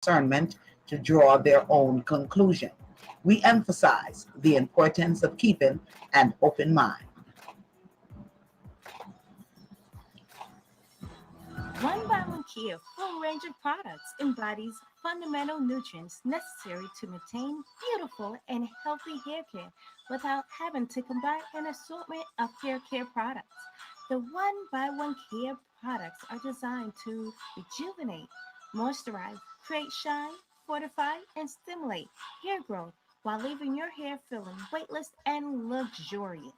discernment to draw their own conclusion. We emphasize the importance of keeping an open mind. One by One Kia full range of products embodies fundamental nutrients necessary to maintain beautiful and healthy hair care without having to combine an assortment of hair care products. The One by One Kia products are designed to rejuvenate, moisturize, create shine, fortify, and stimulate hair growth while leaving your hair feeling weightless and luxurious.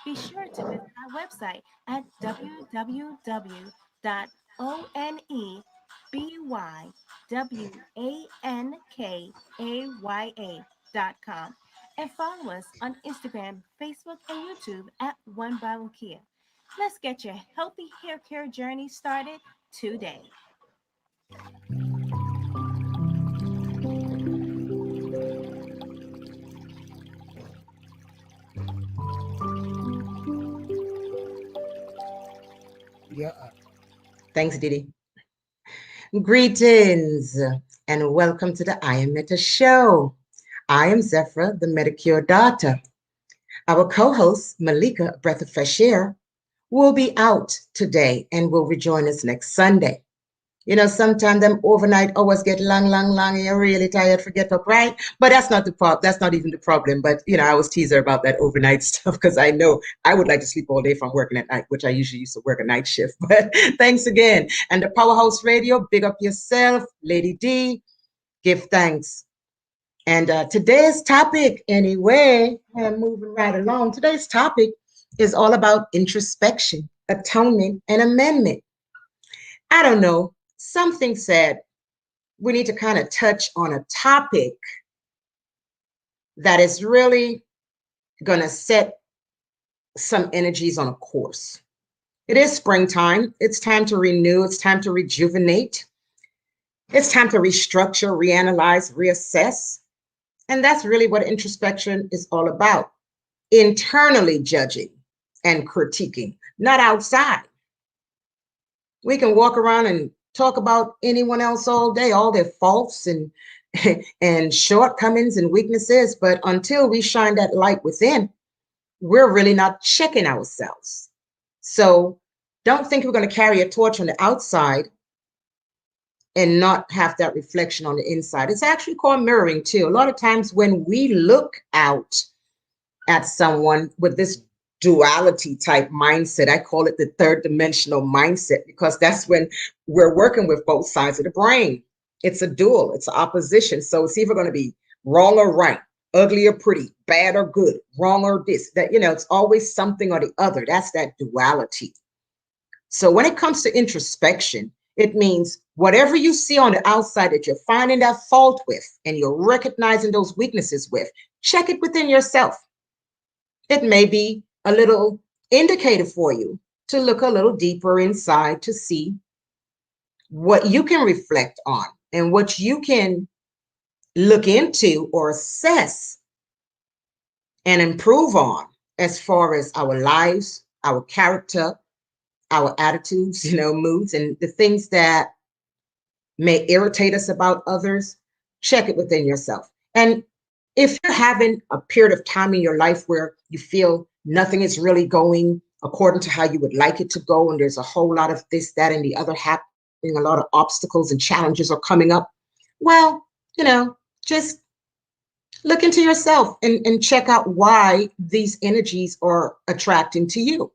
Be sure to visit our website at www.onebywankaya.com and follow us on Instagram, Facebook, and YouTube at One by One Kia. Let's get your healthy hair care journey started today. Yeah. Thanks, Didi. Greetings and welcome to the I Am Meta Show. I am Zephyra, the Medicure daughter. Our co-host, Malika, Breath of Fresh Air, will be out today and will rejoin us next Sunday. You know, sometimes them overnight hours get long, long, long, and you're really tired, forget up, right? But that's not the problem. That's not even the problem. But, you know, I always tease her about that overnight stuff because I know I would like to sleep all day if I'm working at night, which I usually used to work a night shift. But thanks again. And the Powerhouse Radio, big up yourself, Lady D, give thanks. And today's topic, anyway, I'm moving right along. Today's topic is all about introspection, atonement, and amendment. I don't know. Something said we need to kind of touch on a topic that is really going to set some energies on a course. It is springtime. It's time to renew. It's time to rejuvenate. It's time to restructure, reanalyze, reassess. And that's really what introspection is all about. Internally judging and critiquing, not outside. We can walk around and talk about anyone else all day, all their faults and and shortcomings and weaknesses, but until we shine that light within, we're really not checking ourselves. So don't think we're going to carry a torch on the outside and not have that reflection on the inside. It's actually called mirroring too. A lot of times when we look out at someone with this duality type mindset, I call it the third dimensional mindset, because that's when we're working with both sides of the brain. It's a dual, it's an opposition. So it's either going to be wrong or right, ugly or pretty, bad or good, wrong or this, that, you know, it's always something or the other. That's that duality. So when it comes to introspection, it means whatever you see on the outside that you're finding that fault with and you're recognizing those weaknesses with, check it within yourself. It may be a little indicator for you to look a little deeper inside to see what you can reflect on and what you can look into or assess and improve on as far as our lives, our character, our attitudes, you know, moods, and the things that may irritate us about others. Check it within yourself. And if you're having a period of time in your life where you feel nothing is really going according to how you would like it to go, and there's a whole lot of this, that, and the other happening, a lot of obstacles and challenges are coming up, well, you know, just look into yourself and check out why these energies are attracting to you.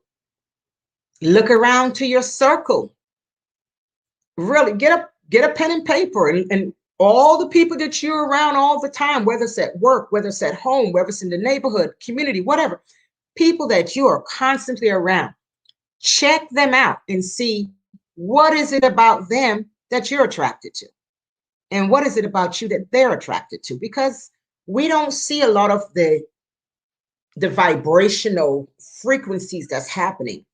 Look around to your circle. Really get a pen and paper and all the people that you're around all the time, whether it's at work, whether it's at home, whether it's in the neighborhood, community, whatever, people that you are constantly around, check them out and see what is it about them that you're attracted to, and what is it about you that they're attracted to, because we don't see a lot of the vibrational frequencies that's happening.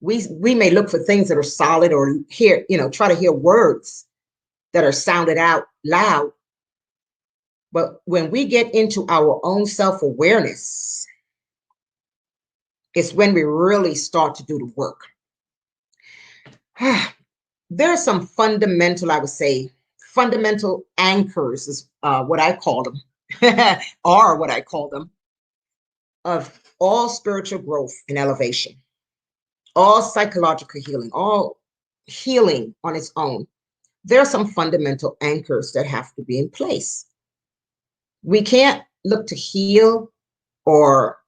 We may look for things that are solid or hear, you know, try to hear words that are sounded out loud. But when we get into our own self-awareness, it's when we really start to do the work. There are some fundamental, I would say, fundamental anchors is what I call them, are what I call them, of all spiritual growth and elevation, all psychological healing, all healing on its own. There are some fundamental anchors that have to be in place. We can't look to heal, or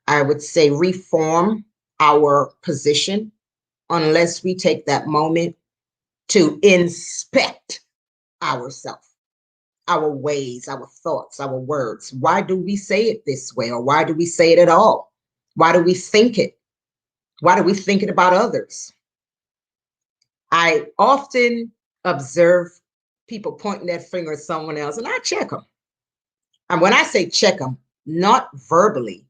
I would say reform our position, unless we take that moment to inspect ourselves, our ways, our thoughts, our words. Why do we say it this way? Or why do we say it at all? Why do we think it? Why do we think it about others? I often observe people pointing that finger at someone else, and I check them. And when I say check them, not verbally,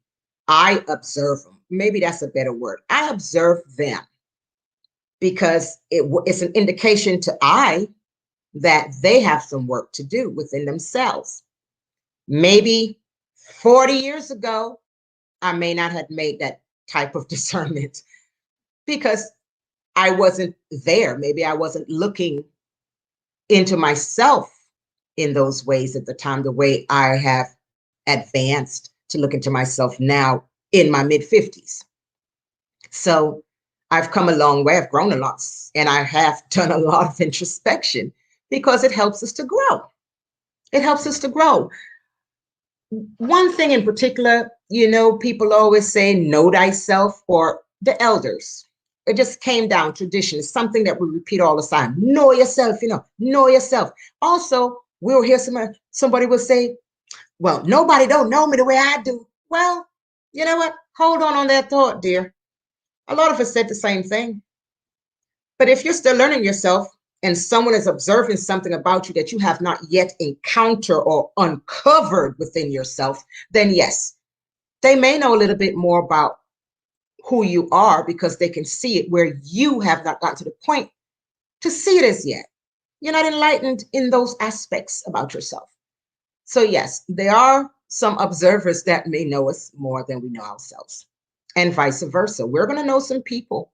I observe them. Maybe that's a better word. I observe them, because it's an indication to I that they have some work to do within themselves. Maybe 40 years ago, I may not have made that type of discernment because I wasn't there. Maybe I wasn't looking into myself in those ways at the time, the way I have advanced to look into myself now in my mid 50s. So I've come a long way. I've grown a lot, and I have done a lot of introspection because it helps us to grow. It helps us to grow. One thing in particular, people always say, know thyself, or the elders. It just came down tradition. It's something that we repeat all the time. Know yourself, know yourself. Also, we'll hear somebody will say, well, nobody don't know me the way I do. Well, you know what? Hold on that thought, dear. A lot of us said the same thing. But if you're still learning yourself and someone is observing something about you that you have not yet encountered or uncovered within yourself, then yes, they may know a little bit more about who you are because they can see it where you have not gotten to the point to see it as yet. You're not enlightened in those aspects about yourself. So yes, there are some observers that may know us more than we know ourselves, and vice versa. We're going to know some people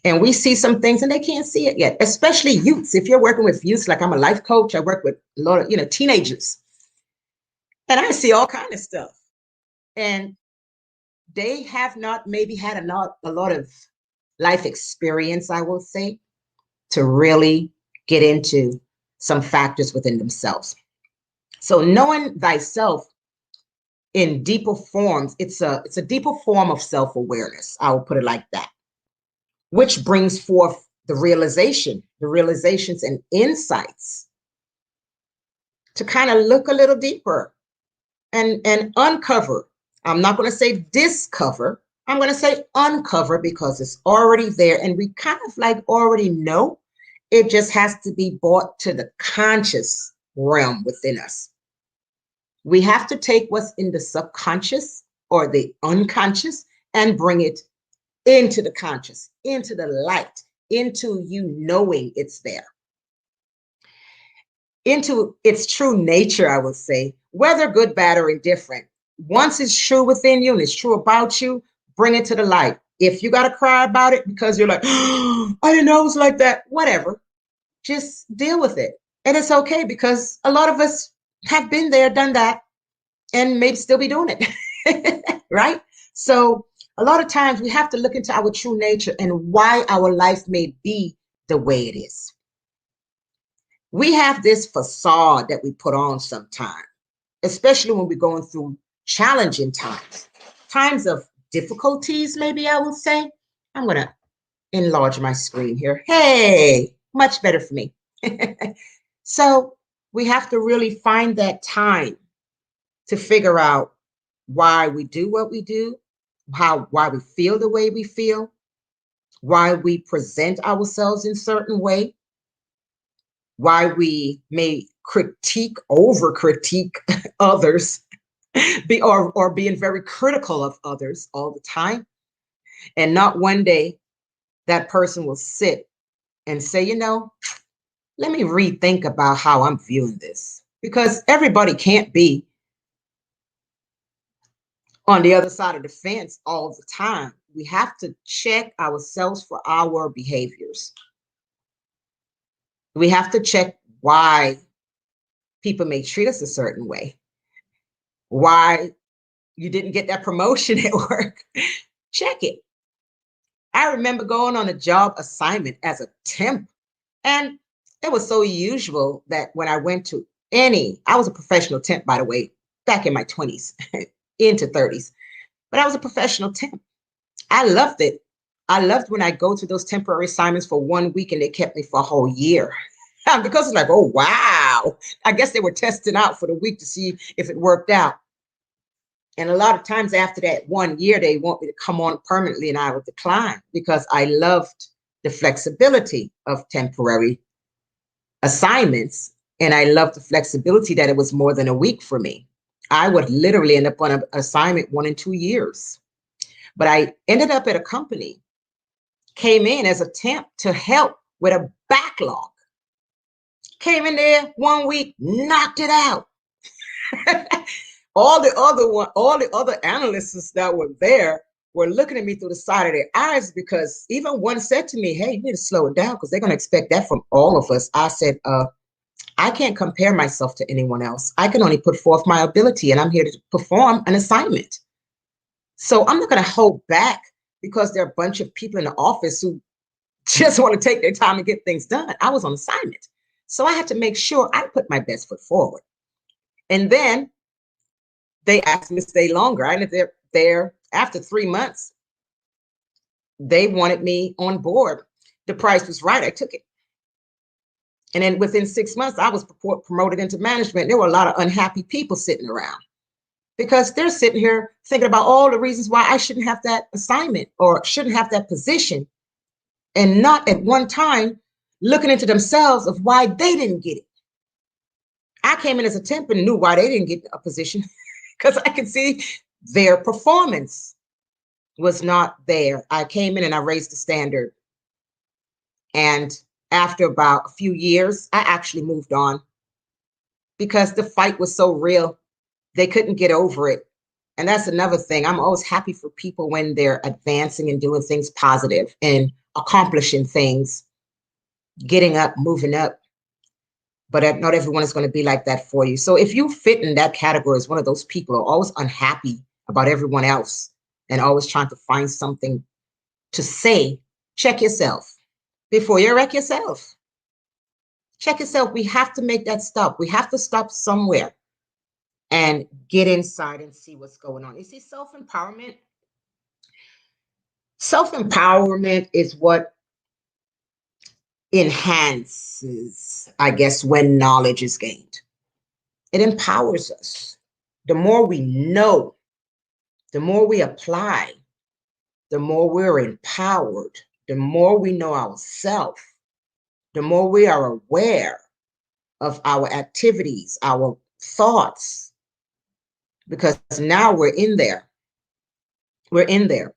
and we see some things and they can't see it yet, especially youths. If you're working with youths, like I'm a life coach, I work with a lot of, teenagers, and I see all kinds of stuff. And they have not maybe had a lot of life experience, I will say, to really get into some factors within themselves. So knowing thyself in deeper forms, it's a deeper form of self-awareness. I will put it like that, which brings forth the realizations and insights to kind of look a little deeper and uncover. I'm not going to say discover. I'm going to say uncover, because it's already there and we kind of like already know. It just has to be brought to the conscious realm within us. We have to take what's in the subconscious or the unconscious and bring it into the conscious, into the light, into you knowing it's there, into its true nature, I would say, whether good, bad, or indifferent. Once it's true within you and it's true about you, bring it to the light. If you got to cry about it because you're like, oh, I didn't know it was like that, whatever, just deal with it. And it's okay, because a lot of us have been there, done that, and maybe still be doing it, right? So a lot of times we have to look into our true nature and why our life may be the way it is. We have this facade that we put on sometimes, especially when we're going through challenging times of difficulties, maybe I would say. I'm going to enlarge my screen here. Hey, much better for me. So we have to really find that time to figure out why we do what we do, why we feel the way we feel, why we present ourselves in certain way, why we may over critique others, or being very critical of others all the time. And not one day that person will sit and say, let me rethink about how I'm viewing this, because everybody can't be on the other side of the fence all the time. We have to check ourselves for our behaviors. We have to check why people may treat us a certain way, why you didn't get that promotion at work. Check it. I remember going on a job assignment as a temp, and it was so usual that when I went to I was a professional temp, by the way, back in my 20s into 30s, but I was a professional temp. I loved it. I loved when I go to those temporary assignments for 1 week and they kept me for a whole year. Because it's like, oh, wow. I guess they were testing out for the week to see if it worked out. And a lot of times after that 1 year, they want me to come on permanently and I would decline because I loved the flexibility of temporary assignments. And I loved the flexibility that it was more than a week for me. I would literally end up on an assignment 1 and 2 years. But I ended up at a company, came in as a temp to help with a backlog. Came in there 1 week, knocked it out. All the other analysts that were there were looking at me through the side of their eyes because even one said to me, hey, you need to slow it down because they're going to expect that from all of us. I said, I can't compare myself to anyone else. I can only put forth my ability and I'm here to perform an assignment. So I'm not going to hold back because there are a bunch of people in the office who just want to take their time and get things done. I was on assignment. So I had to make sure I put my best foot forward. And then they asked me to stay longer. I ended up there after 3 months. They wanted me on board. The price was right. I took it. And then within 6 months, I was promoted into management. There were a lot of unhappy people sitting around because they're sitting here thinking about all the reasons why I shouldn't have that assignment or shouldn't have that position, and not at one time looking into themselves of why they didn't get it. I came in as a temp and knew why they didn't get a position because I could see their performance was not there. I came in and I raised the standard. And after about a few years, I actually moved on because the fight was so real. They couldn't get over it. And that's another thing. I'm always happy for people when they're advancing and doing things positive and accomplishing things, getting up, moving up. But not everyone is going to be like that for you. So if you fit in that category as one of those people who are always unhappy about everyone else and always trying to find something to say, check yourself before you wreck yourself. Check yourself. We have to make that stop. We have to stop somewhere and get inside and see what's going on. You see, self-empowerment. Self-empowerment is what enhances, I guess, when knowledge is gained. It empowers us. The more we know, the more we apply, the more we're empowered, the more we know ourselves, the more we are aware of our activities, our thoughts, because now we're in there. We're in there.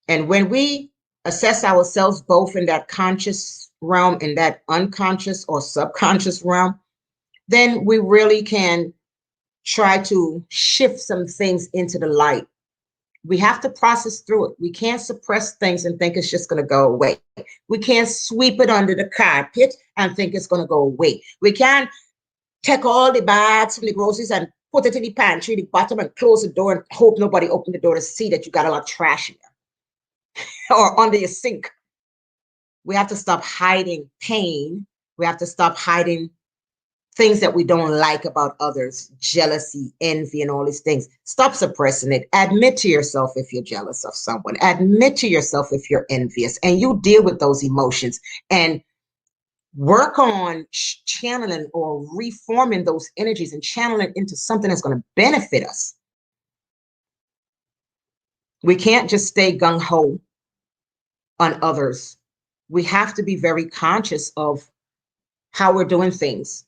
And when we assess ourselves both in that conscious realm and that unconscious or subconscious realm, then we really can try to shift some things into the light. We have to process through it. We can't suppress things and think it's just going to go away. We can't sweep it under the carpet and think it's going to go away. We can't take all the bags from the groceries and put it in the pantry, the bottom, and close the door and hope nobody opened the door to see that you got a lot of trash in there or under your sink. We have to stop hiding pain. We have to stop hiding things that we don't like about others, jealousy, envy, and all these things. Stop suppressing it. Admit to yourself if you're jealous of someone. Admit to yourself if you're envious, and you deal with those emotions and work on channeling or reforming those energies and channeling into something that's going to benefit us. We can't just stay gung-ho on others. We have to be very conscious of how we're doing things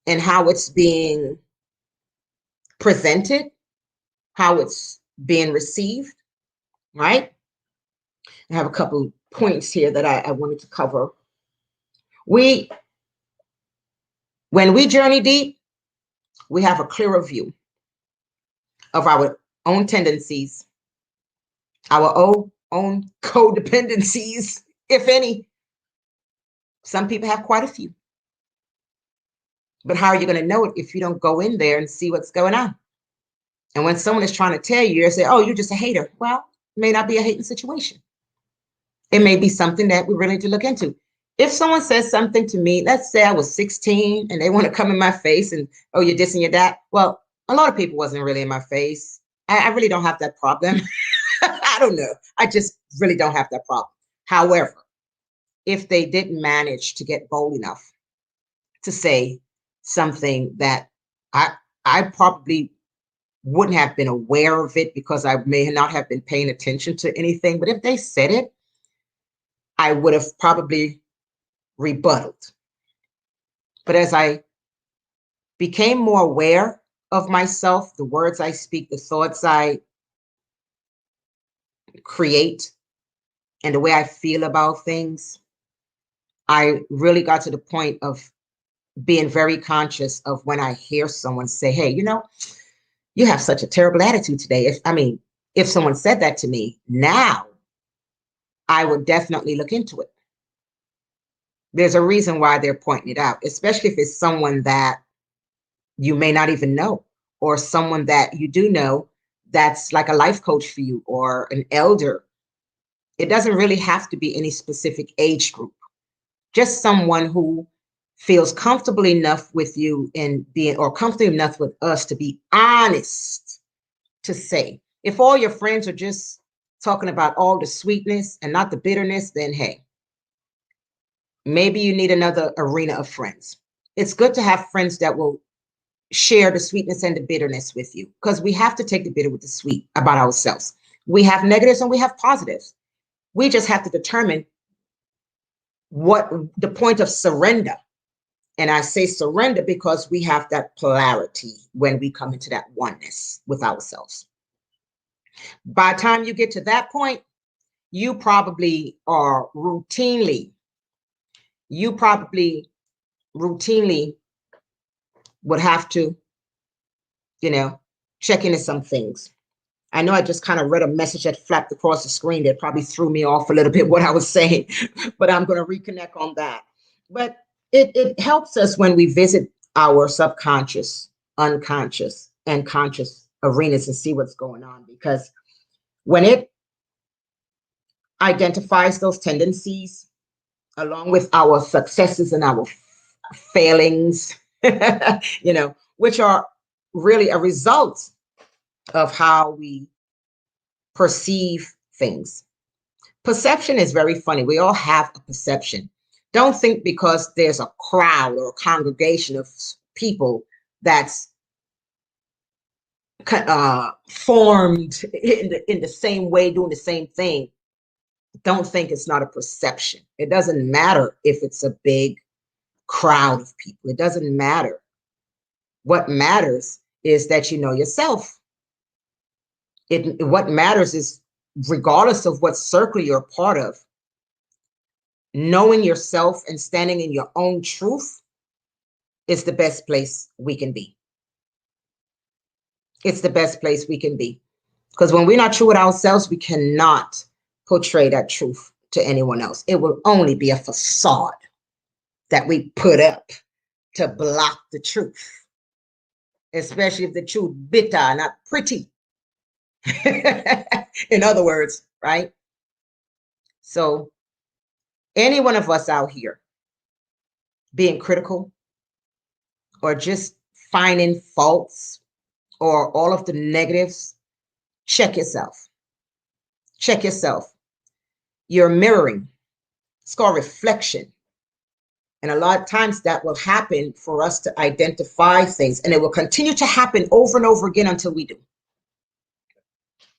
and how it's being presented, how it's being received, right? I have a couple points here that I wanted to cover. When we journey deep, we have a clearer view of our own tendencies, our own codependencies, if any. Some people have quite a few. But how are you going to know it if you don't go in there and see what's going on? And when someone is trying to tell you, they say, oh, you're just a hater. Well, it may not be a hating situation. It may be something that we really need to look into. If someone says something to me, let's say I was 16 and they want to come in my face and, oh, you're dissing your dad. Well, a lot of people wasn't really in my face. I really don't have that problem. I don't know. I just really don't have that problem. However, if they didn't manage to get bold enough to say something that I probably wouldn't have been aware of it because I may not have been paying attention to anything, but if they said it, I would have probably rebutted. But as I became more aware of myself, the words I speak, the thoughts I create, and the way I feel about things, I really got to the point of being very conscious of when I hear someone say, hey, you have such a terrible attitude today. If someone said that to me now, I would definitely look into it. There's a reason why they're pointing it out, especially if it's someone that you may not even know, or someone that you do know that's like a life coach for you or an elder. It doesn't really have to be any specific age group, just someone who feels comfortable enough with you or comfortable enough with us to be honest to say. If all your friends are just talking about all the sweetness and not the bitterness, then hey, maybe you need another arena of friends. It's good to have friends that will share the sweetness and the bitterness with you, because we have to take the bitter with the sweet about ourselves. We have negatives and we have positives. We just have to determine what the point of surrender. And I say surrender because we have that polarity when we come into that oneness with ourselves. By the time you get to that point, you probably routinely would have to, check into some things. I know I just kind of read a message that flapped across the screen that probably threw me off a little bit what I was saying, but I'm going to reconnect on that. But it helps us when we visit our subconscious, unconscious, and conscious arenas and see what's going on, because when it identifies those tendencies along with our successes and our failings, which are really a result of how we perceive things. Perception is very funny. We all have a perception. Don't think because there's a crowd or a congregation of people that's formed in the same way, doing the same thing. Don't think it's not a perception. It doesn't matter if it's a big crowd of people. It doesn't matter. What matters is that you know yourself. What matters is, regardless of what circle you're a part of, knowing yourself and standing in your own truth is the best place we can be. It's the best place we can be. Because when we're not true with ourselves, we cannot portray that truth to anyone else. It will only be a facade that we put up to block the truth, especially if the truth bitter, not pretty. In other words, right? So any one of us out here being critical or just finding faults or all of the negatives, check yourself. Check yourself. You're mirroring. It's called reflection. And a lot of times that will happen for us to identify things, and it will continue to happen over and over again until we do.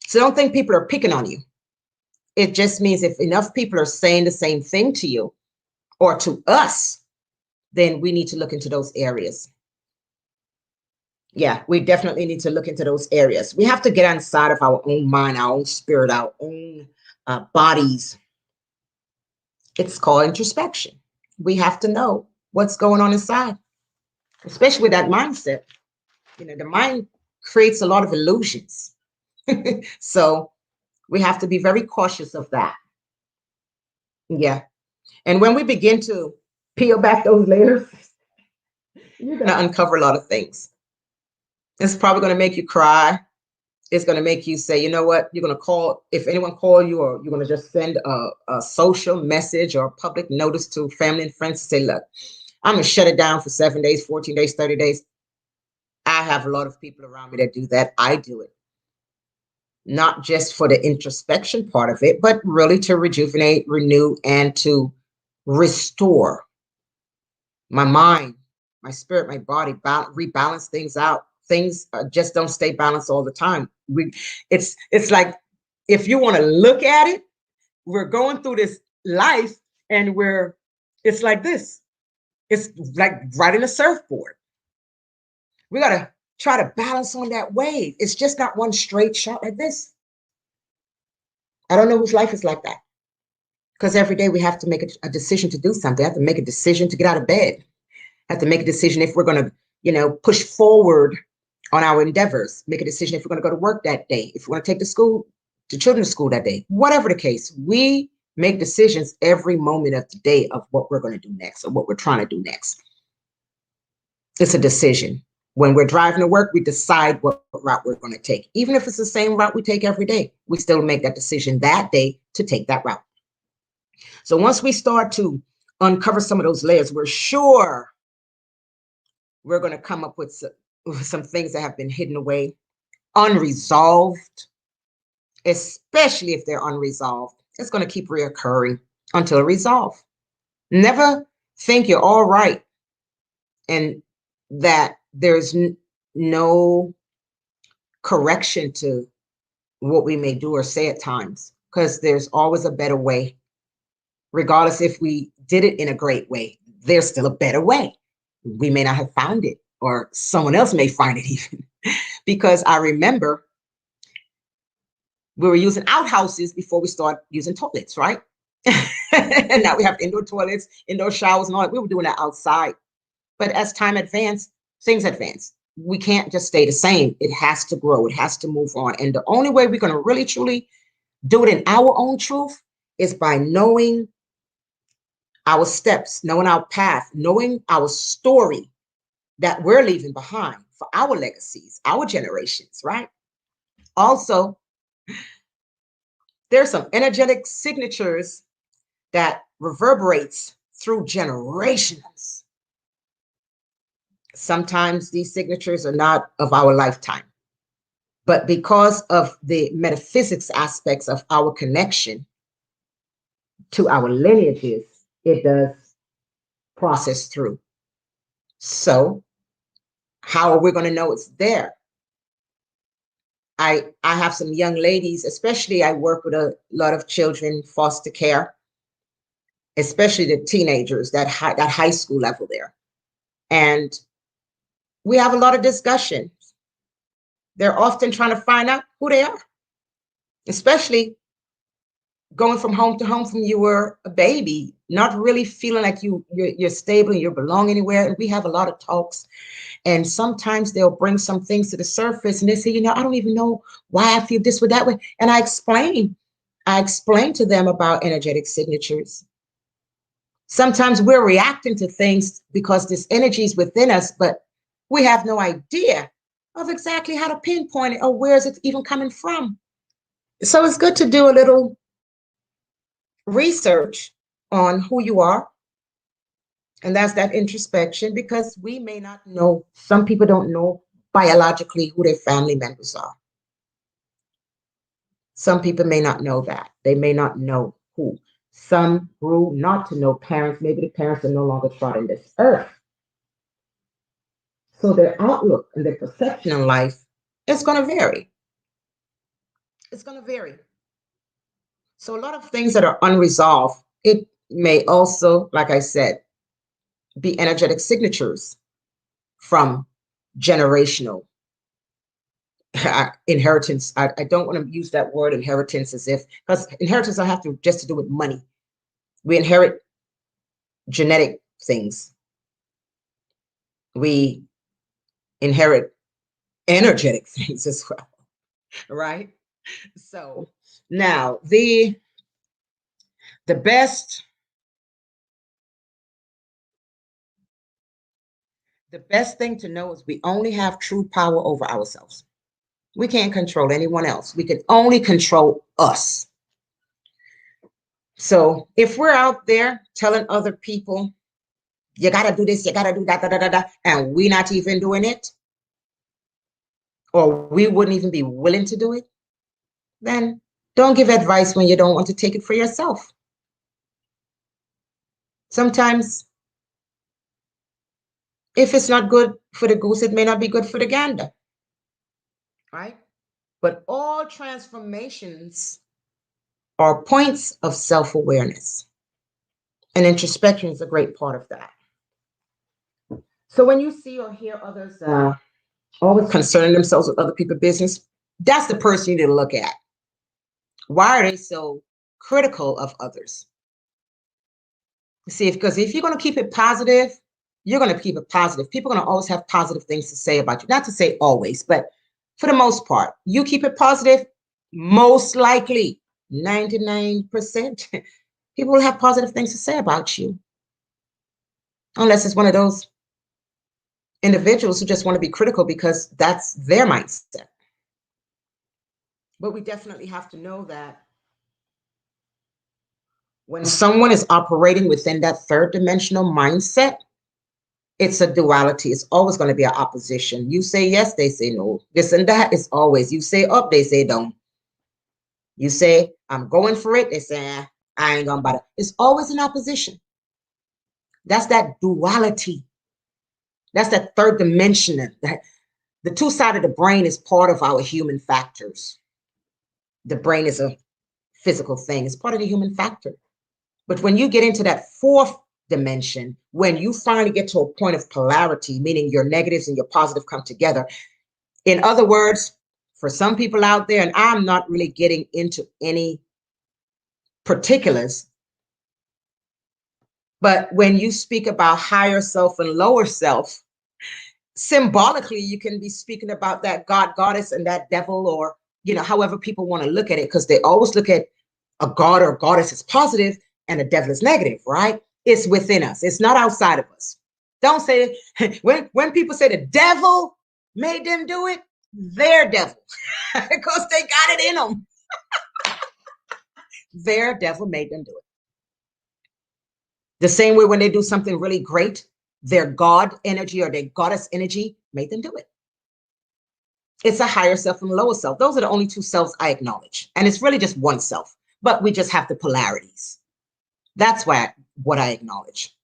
So don't think people are picking on you. It just means if enough people are saying the same thing to you or to us, then we need to look into those areas. Yeah, we definitely need to look into those areas. We have to get inside of our own mind, our own spirit, our own bodies. It's called introspection. We have to know what's going on inside, especially with that mindset. The mind creates a lot of illusions. So we have to be very cautious of that. Yeah. And when we begin to peel back those layers, you're going to uncover a lot of things. It's probably going to make you cry. It's going to make you say, you know what, you're going to call, if anyone call you, or you're going to just send a social message or a public notice to family and friends to say, look, I'm going to shut it down for 7 days, 14 days, 30 days. I have a lot of people around me that do that. I do it. Not just for the introspection part of it, but really to rejuvenate, renew, and to restore my mind, my spirit, my body, rebalance things out. Things just don't stay balanced all the time. It's like, if you want to look at it, we're going through this life and it's like this. It's like riding a surfboard. We got to try to balance on that wave. It's just not one straight shot like this. I don't know whose life is like that. Because every day we have to make a decision to do something. I have to make a decision to get out of bed. I have to make a decision if we're going to, push forward on our endeavors. Make a decision if we're going to go to work that day, if we're going to take the children to school that day. Whatever the case, we make decisions every moment of the day of what we're going to do next or what we're trying to do next. It's a decision. When we're driving to work, we decide what route we're going to take. Even if it's the same route we take every day, we still make that decision that day to take that route. So once we start to uncover some of those layers, we're sure we're going to come up with some things that have been hidden away, unresolved, especially if they're unresolved. It's going to keep reoccurring until resolved. Never think you're all right and that there's no correction to what we may do or say at times, because there's always a better way. Regardless if we did it in a great way, there's still a better way. We may not have found it, or someone else may find it even. Because I remember we were using outhouses before we started using toilets, right? And now we have indoor toilets, indoor showers and all that. We were doing that outside. But as time advanced, things advance. We can't just stay the same. It has to grow. It has to move on. And the only way we're going to really, truly do it in our own truth is by knowing our steps, knowing our path, knowing our story that we're leaving behind for our legacies, our generations, right? Also, there's some energetic signatures that reverberates through generations. Sometimes these signatures are not of our lifetime, but because of the metaphysics aspects of our connection to our lineages, it does process through. So how are we going to know it's there? I have some young ladies, especially I work with a lot of children, foster care, especially the teenagers, that high school level there. And we have a lot of discussions. They're often trying to find out who they are, especially going from home to home from you were a baby, not really feeling like you're stable and you belong anywhere. And we have a lot of talks. And sometimes they'll bring some things to the surface and they say, I don't even know why I feel this or that way. And I explain to them about energetic signatures. Sometimes we're reacting to things because this energy is within us, but we have no idea of exactly how to pinpoint it or where is it even coming from. So it's good to do a little research on who you are. And that's that introspection, because we may not know, some people don't know biologically who their family members are. Some people may not know that. They may not know who. Some grew not to know parents. Maybe the parents are no longer trotting this earth. So their outlook and their perception in life is going to vary. It's going to vary. So a lot of things that are unresolved, it may also, like I said, be energetic signatures from generational inheritance. I don't want to use that word inheritance as if, because inheritance I have to just to do with money. We inherit genetic things. We inherit energetic things as well, right? So now the best The best thing to know is we only have true power over ourselves. We can't control anyone else. We can only control us. So if we're out there telling other people, you got to do this, you got to do that, da, da, da, da, and we're not even doing it, or we wouldn't even be willing to do it, then don't give advice when you don't want to take it for yourself. Sometimes, if it's not good for the goose, it may not be good for the gander, right? But all transformations are points of self-awareness, and introspection is a great part of that. So when you see or hear others always concerning themselves with other people's business, that's the person you need to look at. Why are they so critical of others? See, because if you're going to keep it positive, you're going to keep it positive. People are going to always have positive things to say about you. Not to say always, but for the most part, you keep it positive, most likely 99%, people will have positive things to say about you. Unless it's one of those individuals who just want to be critical because that's their mindset. But we definitely have to know that when someone is operating within that third dimensional mindset, it's a duality. It's always going to be an opposition. You say yes, they say no. This and that is always. You say up, they say down. You say, I'm going for it. They say, I ain't going to bother. It's always an opposition. That's that duality. That's that third dimension. The two sides of the brain is part of our human factors. The brain is a physical thing. It's part of the human factor. But when you get into that fourth dimension, when you finally get to a point of polarity, meaning your negatives and your positive come together. In other words, for some people out there, and I'm not really getting into any particulars, but when you speak about higher self and lower self, symbolically, you can be speaking about that God, goddess, and that devil, or, however people want to look at it, because they always look at a god or goddess as positive and a devil is negative, right? It's within us. It's not outside of us. Don't say when people say the devil made them do it, they're devil because they got it in them. Their devil made them do it. The same way when they do something really great, their God energy or their goddess energy made them do it. It's a higher self and lower self. Those are the only two selves I acknowledge. And it's really just one self, but we just have the polarities. That's what I acknowledge.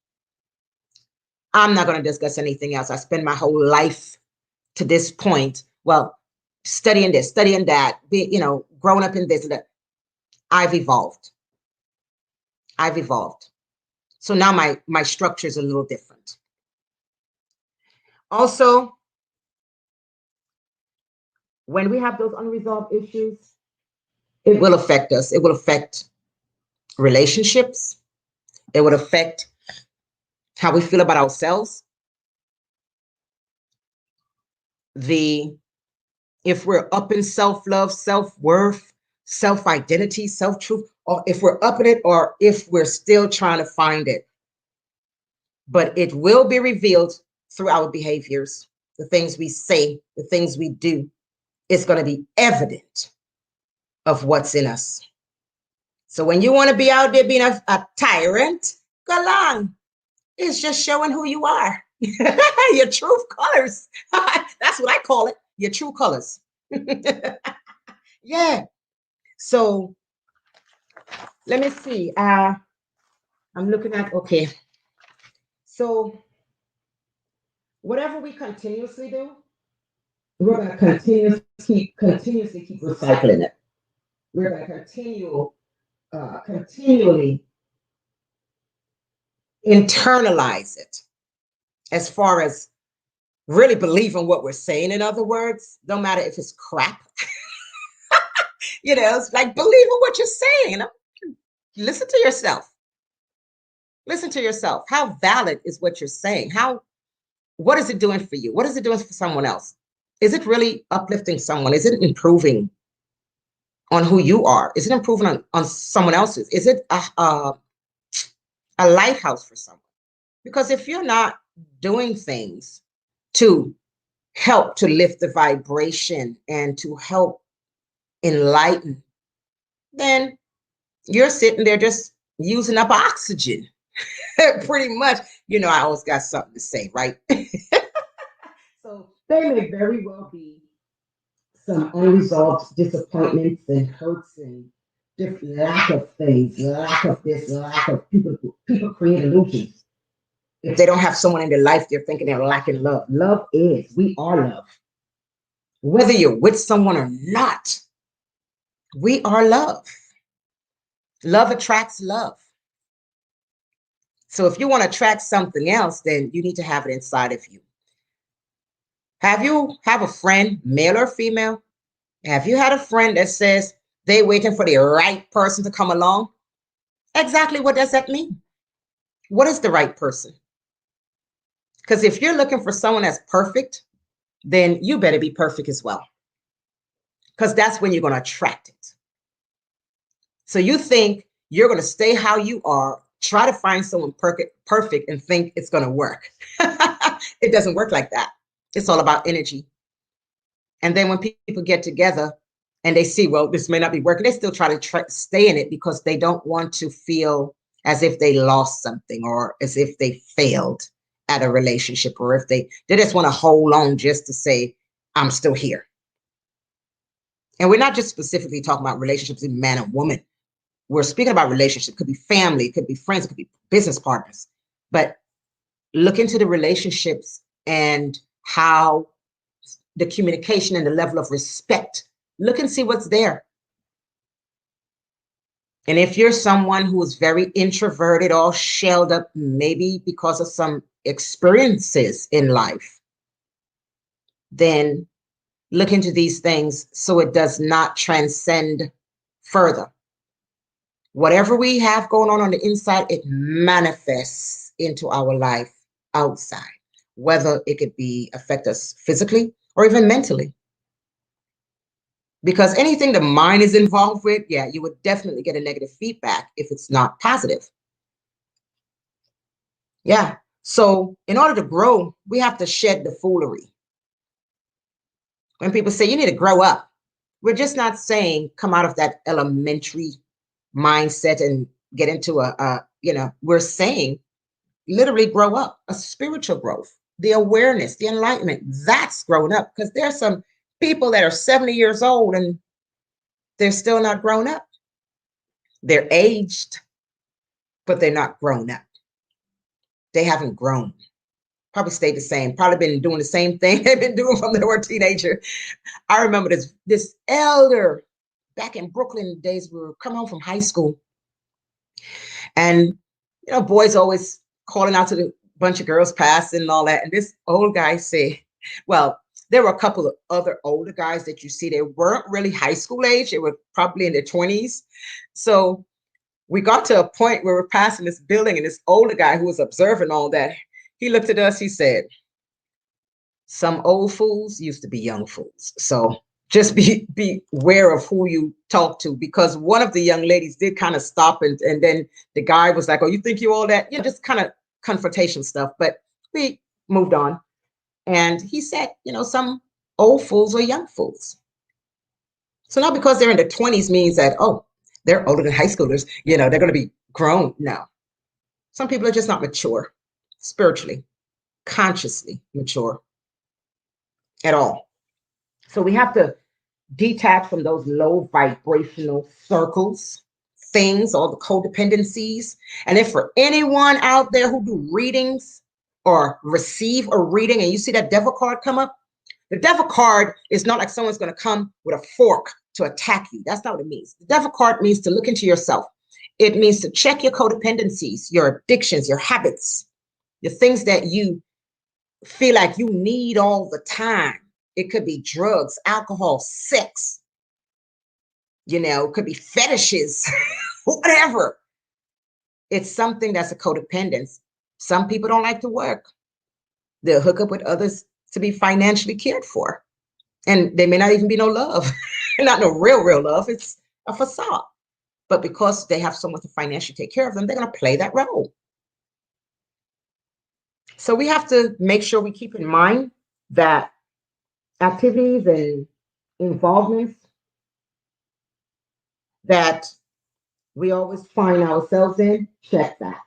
I'm not going to discuss anything else. I spend my whole life to this point, studying this, studying that, growing up in this and that. I've evolved. So now my structure is a little different. Also, when we have those unresolved issues, it will affect us. It will affect relationships. It would affect how we feel about ourselves. If we're up in self-love, self-worth, self-identity, self-truth, or if we're up in it, or if we're still trying to find it. But it will be revealed through our behaviors, the things we say, the things we do. It's going to be evident of what's in us. So when you want to be out there being a tyrant, go along. It's just showing who you are. Your true colors. That's what I call it. Your true colors. Yeah. So let me see. I'm looking at, okay. So whatever we continuously do, we're going to continuously keep recycling it. We're going to continually internalize it as far as really believing what we're saying. In other words, no matter if it's crap, it's like believing what you're saying. Listen to yourself. Listen to yourself. How valid is what you're saying? What is it doing for you? What is it doing for someone else? Is it really uplifting someone? Is it improving on who you are? Is it improving on someone else's? Is it a lighthouse for someone? Because if you're not doing things to help to lift the vibration and to help enlighten, then you're sitting there just using up oxygen. Pretty much, I always got something to say, right? So there may very well be some unresolved disappointments and hurts and just lack of things, lack of this, lack of people create illusions. If they don't have someone in their life, they're thinking they're lacking love. Love is, we are love. Whether you're with someone or not, we are love. Love attracts love. So if you want to attract something else, then you need to have it inside of you. Have a friend, male or female? Have you had a friend that says they're waiting for the right person to come along? Exactly what does that mean? What is the right person? Because if you're looking for someone that's perfect, then you better be perfect as well. Because that's when you're going to attract it. So you think you're going to stay how you are, try to find someone perfect and think it's going to work. It doesn't work like that. It's all about energy. And then when people get together and they see, well, this may not be working, they still try to stay in it because they don't want to feel as if they lost something or as if they failed at a relationship, or if they just want to hold on just to say, I'm still here. And we're not just specifically talking about relationships in man and woman. We're speaking about relationships. It could be family, it could be friends, it could be business partners. But look into the relationships and how the communication and the level of respect. Look and see what's there. And if you're someone who is very introverted or shelled up, maybe because of some experiences in life, then look into these things so it does not transcend further. Whatever we have going on the inside, it manifests into our life outside, whether it could be affect us physically or even mentally. Because anything the mind is involved with, yeah, you would definitely get a negative feedback if it's not positive. Yeah. So in order to grow, we have to shed the foolery. When people say you need to grow up, we're just not saying come out of that elementary mindset and get into we're saying literally grow up, a spiritual growth, the awareness, the enlightenment. That's growing up, because there's some people that are 70 years old and they're still not grown up. They're aged, but they're not grown up. They haven't grown. Probably stayed the same. Probably been doing the same thing they've been doing from they were a teenager. I remember this elder back in Brooklyn days. We were coming home from high school, and boys always calling out to the bunch of girls passing and all that. And this old guy said, well, there were a couple of other older guys that you see. They weren't really high school age. They were probably in their 20s. So we got to a point where we're passing this building, and this older guy who was observing all that, he looked at us, he said, some old fools used to be young fools. So just be aware of who you talk to, because one of the young ladies did kind of stop, and then the guy was like, oh, you think you all that? Just kind of confrontation stuff. But we moved on. And he said, some old fools are young fools. So not because they're in their 20s means that, oh, they're older than high schoolers, they're going to be grown. No. Some people are just not mature, spiritually, consciously mature at all. So we have to detach from those low vibrational circles, things, all the codependencies. And if for anyone out there who do readings or receive a reading and you see that devil card come up, the devil card is not like someone's going to come with a fork to attack you. That's not what it means. The devil card means to look into yourself. It means to check your codependencies, your addictions, your habits, the things that you feel like you need all the time. It could be drugs, alcohol, sex, it could be fetishes, whatever. It's something that's a codependence. Some people don't like to work. They'll hook up with others to be financially cared for. And there may not even be no love, not no real love. It's a facade. But because they have someone to financially take care of them, they're going to play that role. So we have to make sure we keep in mind that activities and involvements that we always find ourselves in, check that.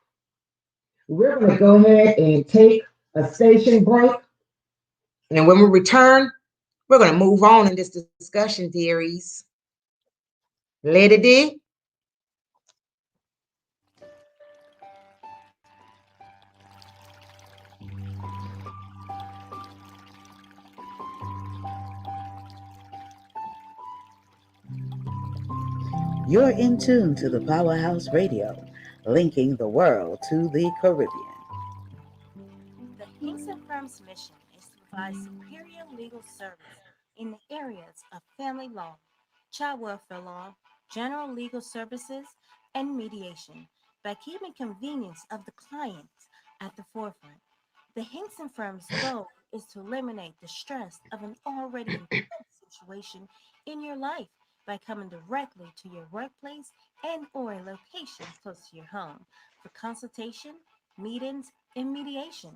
We're going to go ahead and take a station break. And when we return, we're going to move on in this discussion, dearies. Lady D. You're in tune to the Powerhouse Radio, linking the world to the Caribbean. The Hinkson Firm's mission is to provide superior legal service in the areas of family law, child welfare law, general legal services, and mediation by keeping convenience of the clients at the forefront. The Hinkson Firm's goal is to eliminate the stress of an already intense situation in your life by coming directly to your workplace and or a location close to your home for consultation, meetings, and mediation.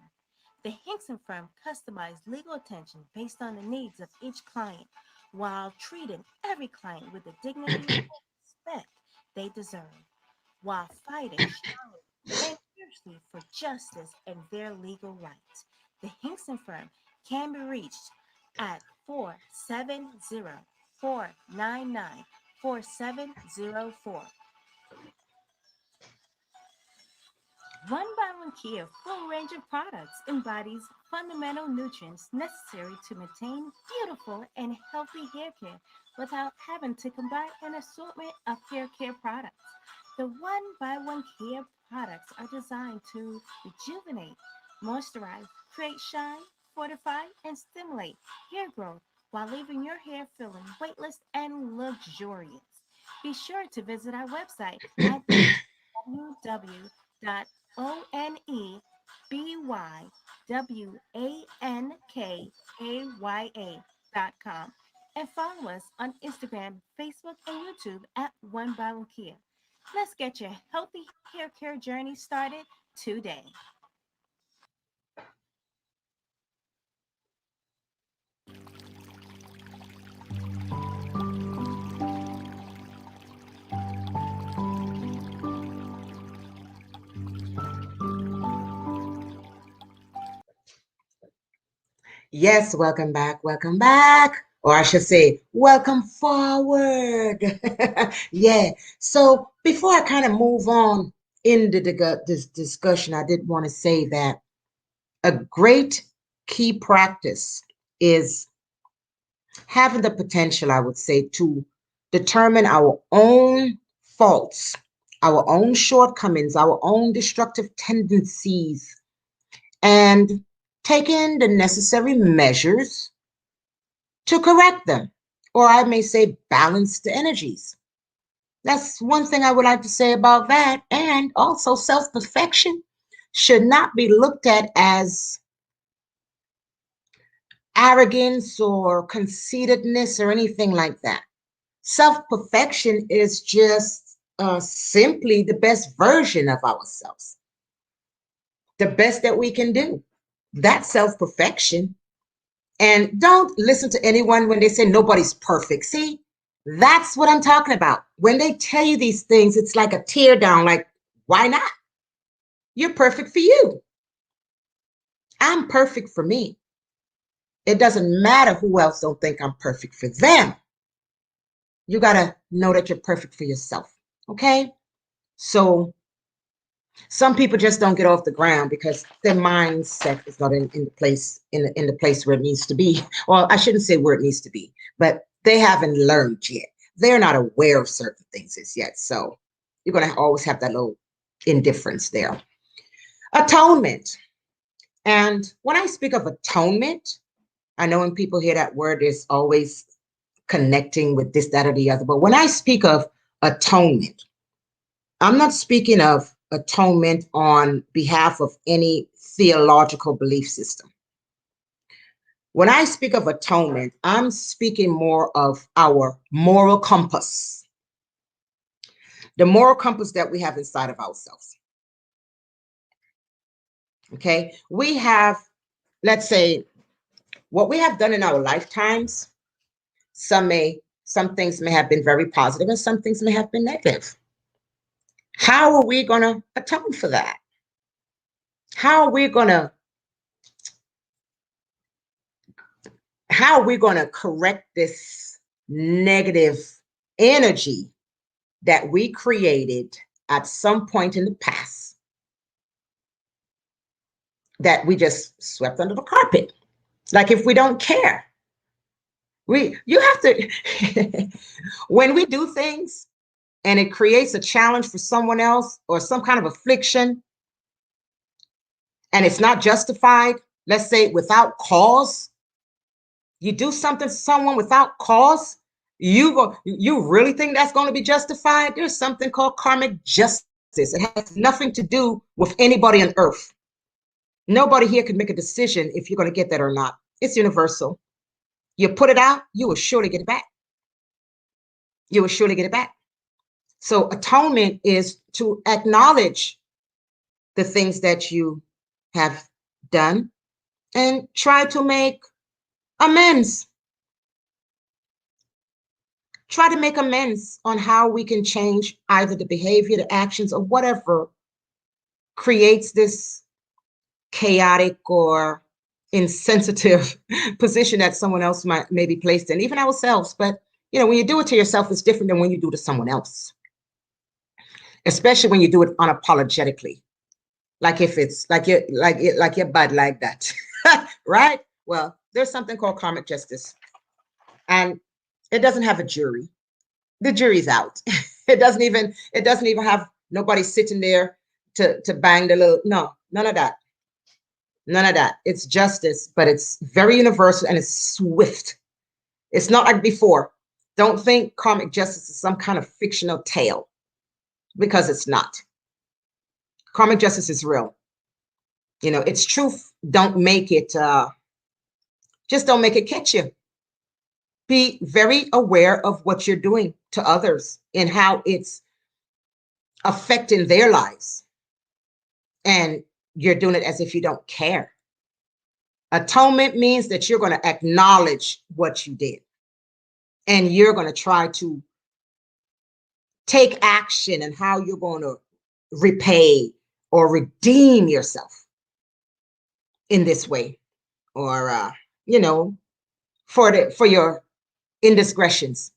The Hinkson firm customized legal attention based on the needs of each client while treating every client with the dignity and respect they deserve, while fighting strongly and fiercely for justice and their legal rights. The Hinkson firm can be reached at 470-499-4704. One by One Kia full range of products embodies fundamental nutrients necessary to maintain beautiful and healthy hair care without having to combine an assortment of hair care products. The One by One Kia products are designed to rejuvenate, moisturize, create shine, fortify, and stimulate hair growth while leaving your hair feeling weightless and luxurious. Be sure to visit our website at www.onebywankaya.com and follow us on Instagram, Facebook, and YouTube at One by One Kia. Let's get your healthy hair care journey started today. Yes, welcome back. Welcome back. Or I should say, welcome forward. Yeah. So before I kind of move on in this discussion, I did want to say that a great key practice is having the potential, I would say, to determine our own faults, our own shortcomings, our own destructive tendencies, and taking the necessary measures to correct them, or I may say balance the energies. That's one thing I would like to say about that. And also, self perfection should not be looked at as arrogance or conceitedness or anything like that. Self perfection is just simply the best version of ourselves, the best that we can do. That's self perfection. And don't listen to anyone when they say nobody's perfect. See, that's what I'm talking about. When they tell you these things, it's like a tear down, like, why not? You're perfect for you. I'm perfect for me. It doesn't matter who else don't think I'm perfect for them. You got to know that you're perfect for yourself. Okay? So some people just don't get off the ground because their mindset is not in the place in the place where it needs to be. Well, I shouldn't say where it needs to be, but they haven't learned yet. They're not aware of certain things as yet. So you're going to always have that little indifference there. Atonement. And when I speak of atonement, I know when people hear that word, there's always connecting with this, that, or the other. But when I speak of atonement, I'm not speaking of atonement on behalf of any theological belief system. When I speak of atonement, I'm speaking more of our moral compass, the moral compass that we have inside of ourselves. Okay, we have, let's say, what we have done in our lifetimes, some things may have been very positive and some things may have been negative. How are we going to atone for that? How are we going to correct this negative energy that we created at some point in the past that we just swept under the carpet? Like, if we don't care, you have to, when we do things and it creates a challenge for someone else or some kind of affliction, and it's not justified, let's say without cause, you do something to someone without cause, you really think that's going to be justified? There's something called karmic justice. It has nothing to do with anybody on earth. Nobody here can make a decision if you're going to get that or not. It's universal. You put it out, you will surely get it back. You will surely get it back. So atonement is to acknowledge the things that you have done and try to make amends. Try to make amends on how we can change either the behavior, the actions, or whatever creates this chaotic or insensitive position that someone else may be placed in, even ourselves. But when you do it to yourself, it's different than when you do it to someone else, especially when you do it unapologetically. Like if it's like your bud like that, right? Well, there's something called karmic justice, and it doesn't have a jury. The jury's out. It doesn't even have nobody sitting there to bang the little, no, none of that. None of that. It's justice, but it's very universal and it's swift. It's not like before. Don't think karmic justice is some kind of fictional tale, because it's not. Karmic justice is real. It's truth. Don't make it, just don't make it catch you. Be very aware of what you're doing to others and how it's affecting their lives. And you're doing it as if you don't care. Atonement means that you're going to acknowledge what you did. And you're going to try to take action and how you're going to repay or redeem yourself in this way, or for your indiscretions.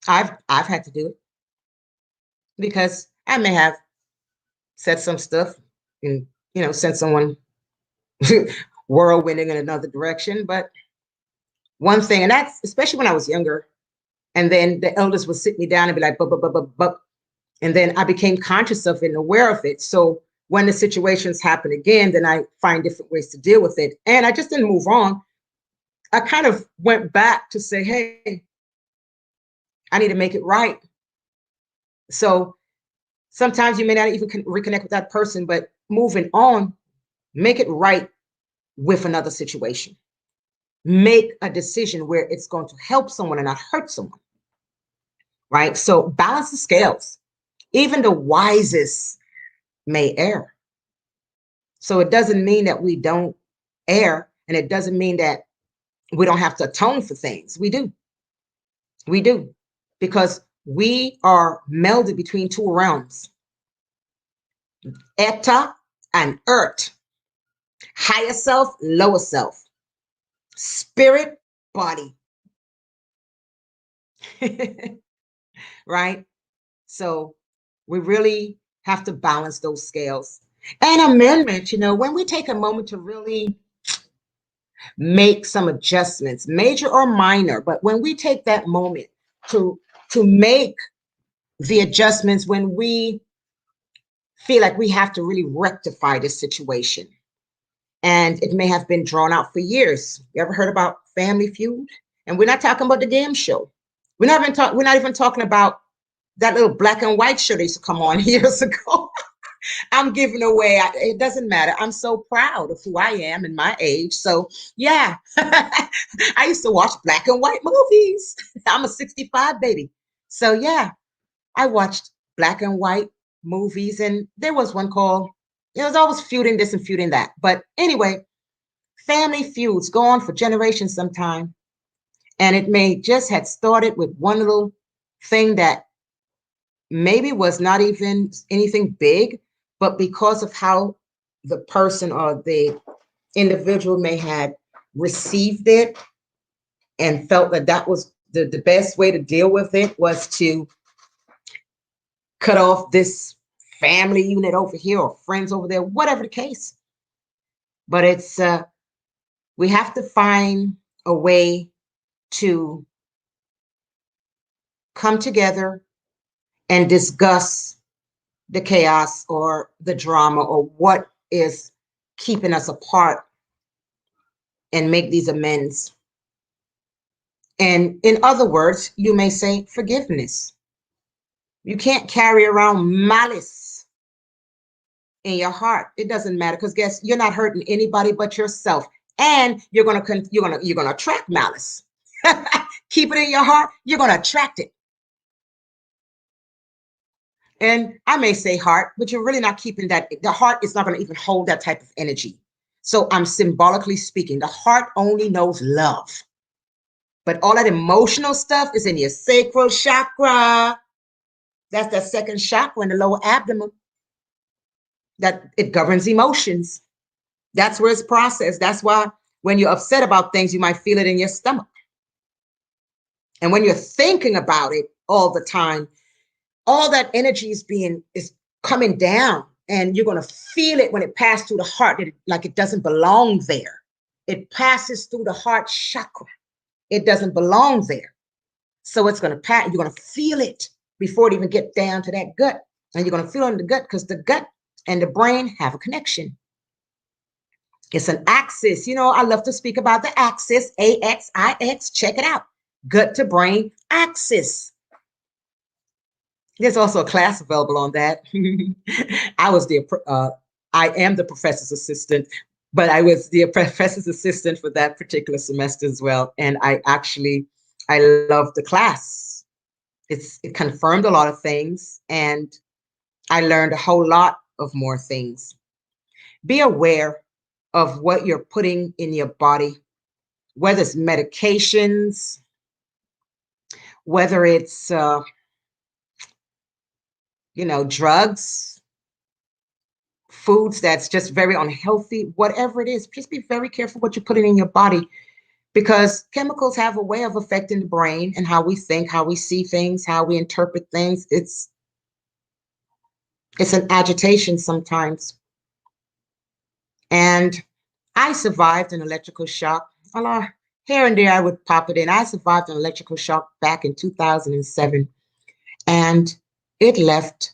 I've had to do it because I may have said some stuff and sent someone whirlwinding in another direction. But one thing, and that's especially when I was younger, and then the elders would sit me down and be like, but, and then I became conscious of it and aware of it. So when the situations happen again, then I find different ways to deal with it. And I just didn't move on. I kind of went back to say, hey, I need to make it right. So sometimes you may not even reconnect with that person, but moving on, make it right with another situation. Make a decision where it's going to help someone and not hurt someone, right? So balance the scales. Even the wisest may err. So it doesn't mean that we don't err, and it doesn't mean that we don't have to atone for things. We do. We do, because we are melded between two realms, Eta and Ert, higher self, lower self, spirit, body. Right? So we really have to balance those scales. And amendment, when we take a moment to really make some adjustments, major or minor, but when we take that moment to make the adjustments, when we feel like we have to really rectify this situation, and it may have been drawn out for years. You ever heard about Family Feud? And we're not talking about the game show. We're not even talking about that little black and white show that used to come on years ago. I'm giving away, it doesn't matter. I'm so proud of who I am and my age. So yeah, I used to watch black and white movies. I'm a 65 baby. So yeah, I watched black and white movies, and there was one called, it was always feuding this and feuding that. But anyway, Family feuds go on for generations sometime. And it may just had started with one little thing that maybe was not even anything big, but because of how the person or the individual may have received it and felt that that was the best way to deal with it was to cut off this family unit over here or friends over there, whatever the case. But it's we have to find a way to come together and discuss the chaos or the drama or what is keeping us apart and make these amends. And in other words, you may say forgiveness. You can't carry around malice in your heart. It doesn't matter because guess you're not hurting anybody but yourself, and you're gonna attract malice. Keep it in your heart. You're gonna attract it. And I may say heart, but you're really not keeping that. The heart is not going to even hold that type of energy. So I'm symbolically speaking. The heart only knows love. But all that emotional stuff is in your sacral chakra. That's that second chakra in the lower abdomen. That it governs emotions. That's where it's processed. That's why when you're upset about things, you might feel it in your stomach. And when you're thinking about it all the time, all that energy is coming down, and you're going to feel it when it passes through the heart, like it doesn't belong there. It passes through the heart chakra. It doesn't belong there. So it's going to pass. You're going to feel it before it even get down to that gut. And you're going to feel it in the gut because the gut and the brain have a connection. It's an axis. You know, I love to speak about the axis, AXIX. Check it out. Gut to brain axis. There's also a class available on that. I am the professor's assistant, but I was the professor's assistant for that particular semester as well. And I love the class. It confirmed a lot of things, and I learned a whole lot of more things. Be aware of what you're putting in your body, whether it's medications, whether it's drugs, foods that's just very unhealthy, whatever it is, just be very careful what you're putting in your body, because chemicals have a way of affecting the brain and how we think, how we see things, how we interpret things. It's an agitation sometimes. And I survived an electrical shock. Here and there I would pop it in. I survived an electrical shock back in 2007, and it left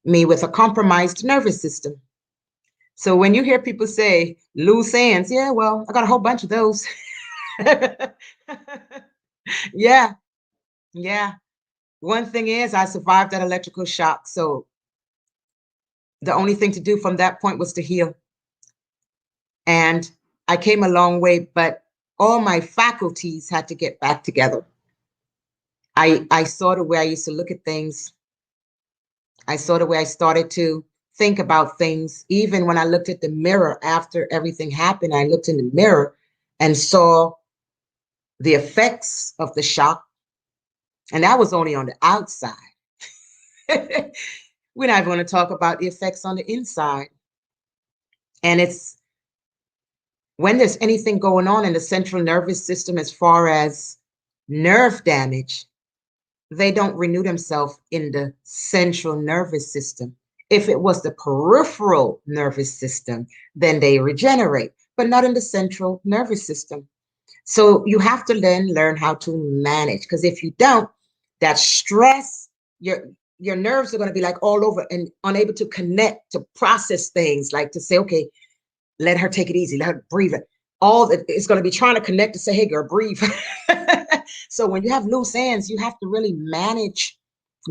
me with a compromised nervous system. So when you hear people say loose ends, yeah, well, I got a whole bunch of those. Yeah, yeah. One thing is I survived that electrical shock. So the only thing to do from that point was to heal. And I came a long way, but all my faculties had to get back together. I saw the way I used to look at things. I saw the way I started to think about things. Even when I looked at the mirror after everything happened, I looked in the mirror and saw the effects of the shock. And that was only on the outside. We're not going to talk about the effects on the inside. And it's when there's anything going on in the central nervous system as far as nerve damage, they don't renew themselves in the central nervous system. If it was the peripheral nervous system, then they regenerate, but not in the central nervous system. So you have to then learn how to manage, because if you don't, that stress, your nerves are going to be like all over and unable to connect, to process things, like to say, okay, let her take it easy, let her breathe it. All that it's going to be trying to connect to say, hey, girl, breathe. So when you have loose ends, you have to really manage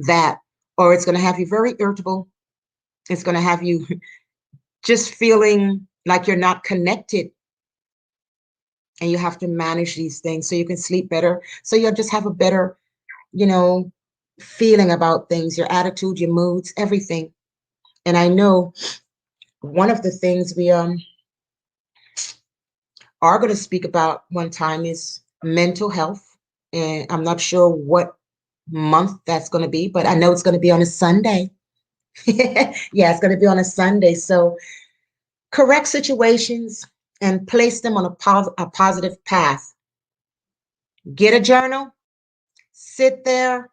that, or it's going to have you very irritable. It's going to have you just feeling like you're not connected. And you have to manage these things so you can sleep better. So you'll just have a better, feeling about things, your attitude, your moods, everything. And I know one of the things are going to speak about one time is mental health. And I'm not sure what month that's going to be, but I know it's going to be on a Sunday. Yeah, it's going to be on a Sunday. So correct situations and place them on a positive path. Get a journal, sit there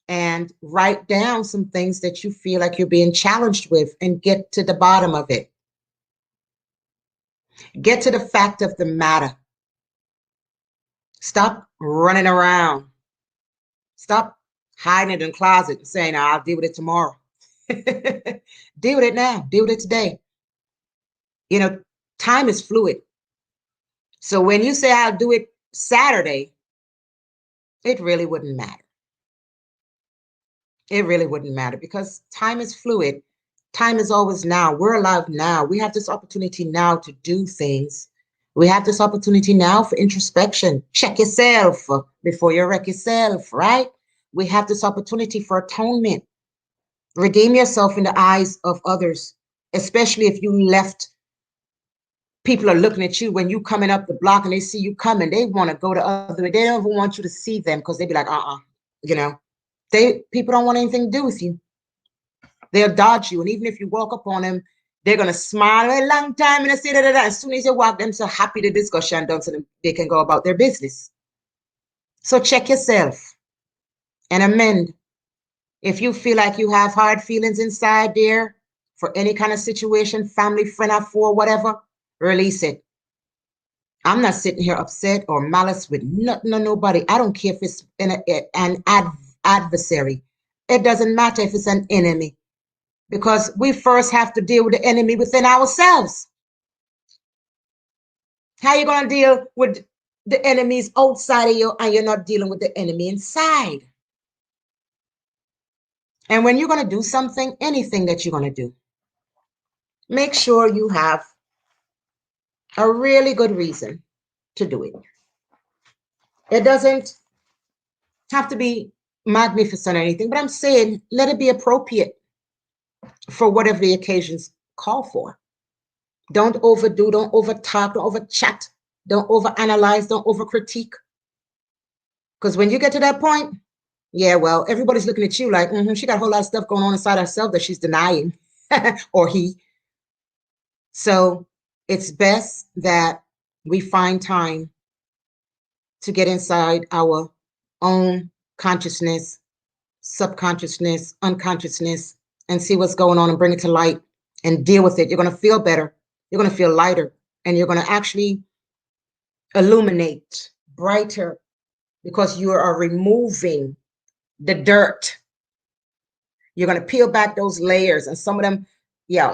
and write down some things that you feel like you're being challenged with and get to the bottom of it. Get to the fact of the matter. Stop running around. Stop hiding it in the closet and saying, I'll deal with it tomorrow. Deal with it now. Deal with it today. You know, time is fluid. So when you say I'll do it Saturday, it really wouldn't matter. It really wouldn't matter because time is fluid. Time is always now. We're alive now. We have this opportunity now to do things. We have this opportunity now for introspection. Check yourself before you wreck yourself, right? We have this opportunity for atonement. Redeem yourself in the eyes of others, especially if you left. People are looking at you when you coming up the block and they see you coming. They want to go the other way. They don't even want you to see them because they be like, you know, people don't want anything to do with you. They'll dodge you. And even if you walk up on them, they're going to smile a long time and they say that. As soon as you walk, them so happy the discussion done so they can go about their business. So check yourself and amend. If you feel like you have hard feelings inside there for any kind of situation, family, friend, or for whatever, release it. I'm not sitting here upset or malice with nothing or nobody. I don't care if it's an adversary. It doesn't matter if it's an enemy. Because we first have to deal with the enemy within ourselves. How are you going to deal with the enemies outside of you and you're not dealing with the enemy inside? And when you're going to do something, anything that you're going to do, make sure you have a really good reason to do it. It doesn't have to be magnificent or anything, but I'm saying let it be appropriate for whatever the occasions call for. Don't overdo, don't overtalk, don't overchat, don't overanalyze, don't overcritique. Because when you get to that point, yeah, well, everybody's looking at you like, she got a whole lot of stuff going on inside herself that she's denying, or he. So it's best that we find time to get inside our own consciousness, subconsciousness, unconsciousness, and see what's going on and bring it to light and deal with it. You're going to feel better. You're going to feel lighter, and you're going to actually illuminate brighter because you are removing the dirt. You're going to peel back those layers, and some of them,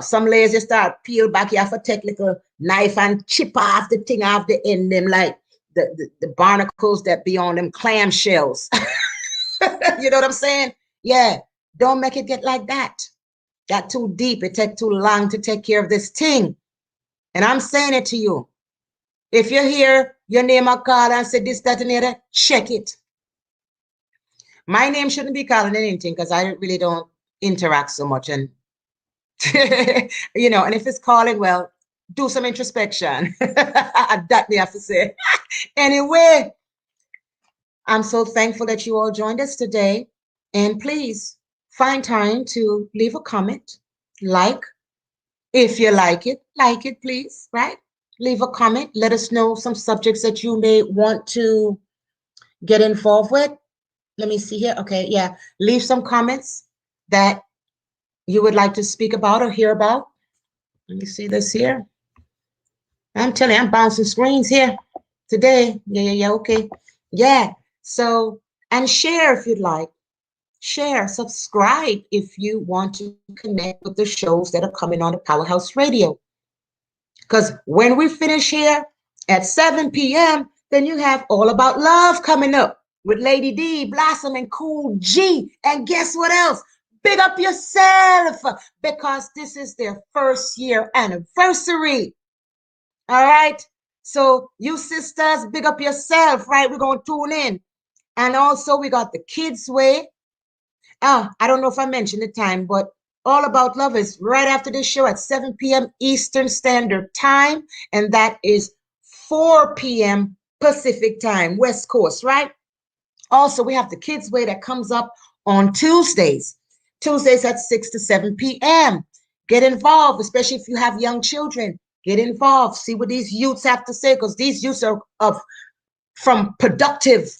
some layers you start peel back. You have to take like a knife and chip off the thing off the end, them like the barnacles that be on them clam shells. You know what I'm saying? Yeah, don't make it get like that. Got too deep. It take too long to take care of this thing. And I'm saying it to you. If you hear your name I call and say this, that, and the other, check it. My name shouldn't be calling anything because I really don't interact so much. And, and if it's calling, well, do some introspection. That me have to say. Anyway, I'm so thankful that you all joined us today. And please find time to leave a comment, if you like it, please, right? Leave a comment. Let us know some subjects that you may want to get involved with. Let me see here. Okay, yeah. Leave some comments that you would like to speak about or hear about. Let me see this here. I'm telling you, I'm bouncing screens here today. Yeah, okay. Yeah. So, and share if you'd like. Share, subscribe if you want to connect with the shows that are coming on the Powerhouse Radio. Because when we finish here at 7 p.m., then you have All About Love coming up with Lady D, Blossom, and Cool G. And guess what else? Big up yourself because this is their first year anniversary. All right? So you sisters, big up yourself, right? We're going to tune in. And also we got the Kids Way. I don't know if I mentioned the time, but All About Love is right after this show at 7 p.m. Eastern Standard Time, and that is 4 p.m. Pacific Time, West Coast, right? Also, we have the Kids Way that comes up on Tuesdays. Tuesdays at 6 to 7 p.m. Get involved, especially if you have young children. Get involved. See what these youths have to say, because these youths are from productive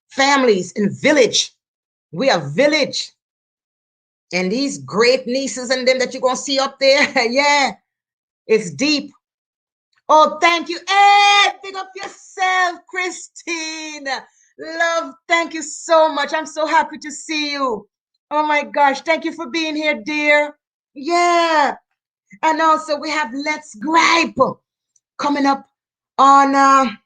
families and village. We are village. And these great nieces and them that you're going to see up there, yeah, it's deep. Oh, thank you. Ed, big up yourself, Christine. Love, thank you so much. I'm so happy to see you. Oh my gosh, thank you for being here, dear. Yeah. And also we have Let's Gripe coming up on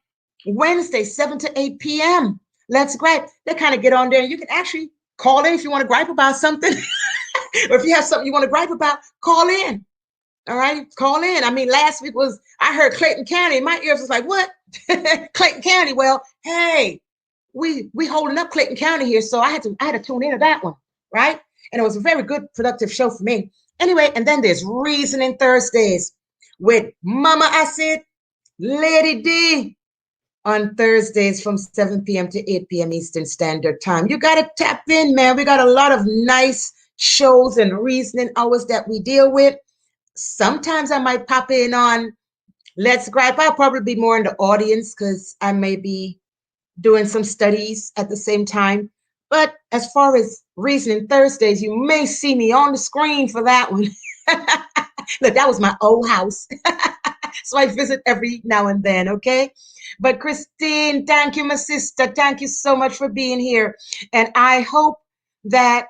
Wednesday, 7 to 8 p.m. Let's Gripe. They kind of get on there. You can actually call in if you want to gripe about something. Or if you have something you want to gripe about, call in. All right, call in. I mean, last week I heard Clayton County. My ears was like, what? Clayton County. Well, hey, we holding up Clayton County here, so I had to tune into that one, right? And it was a very good, productive show for me. Anyway, and then there's Reasoning Thursdays with Mama Acid, Lady D, on Thursdays from 7 p.m. to 8 p.m. Eastern Standard Time. You got to tap in, man. We got a lot of nice shows and reasoning hours that we deal with. Sometimes I might pop in on Let's Gripe. I'll probably be more in the audience because I may be doing some studies at the same time. But as far as Reasoning Thursdays, you may see me on the screen for that one. Look, that was my old house. So I visit every now and then, okay? But Christine, thank you, my sister. Thank you so much for being here. And I hope that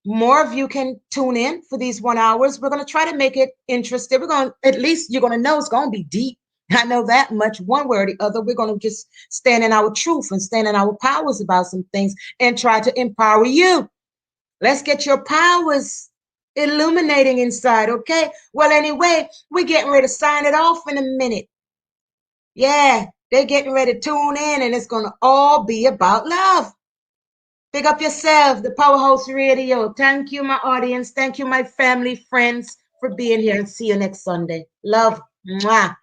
more of you can tune in for these 1 hours. We're going to try to make it interesting. At least you're going to know it's going to be deep. I know that much. One way or the other, we're going to just stand in our truth and stand in our powers about some things and try to empower you. Let's get your powers illuminating inside, okay? Well, anyway, we're getting ready to sign it off in a minute. Yeah, they're getting ready to tune in, and it's going to all be about love. Pick up yourself, the Powerhouse Radio. Thank you, my audience. Thank you, my family, friends, for being here, and see you next Sunday. Love. Mwah.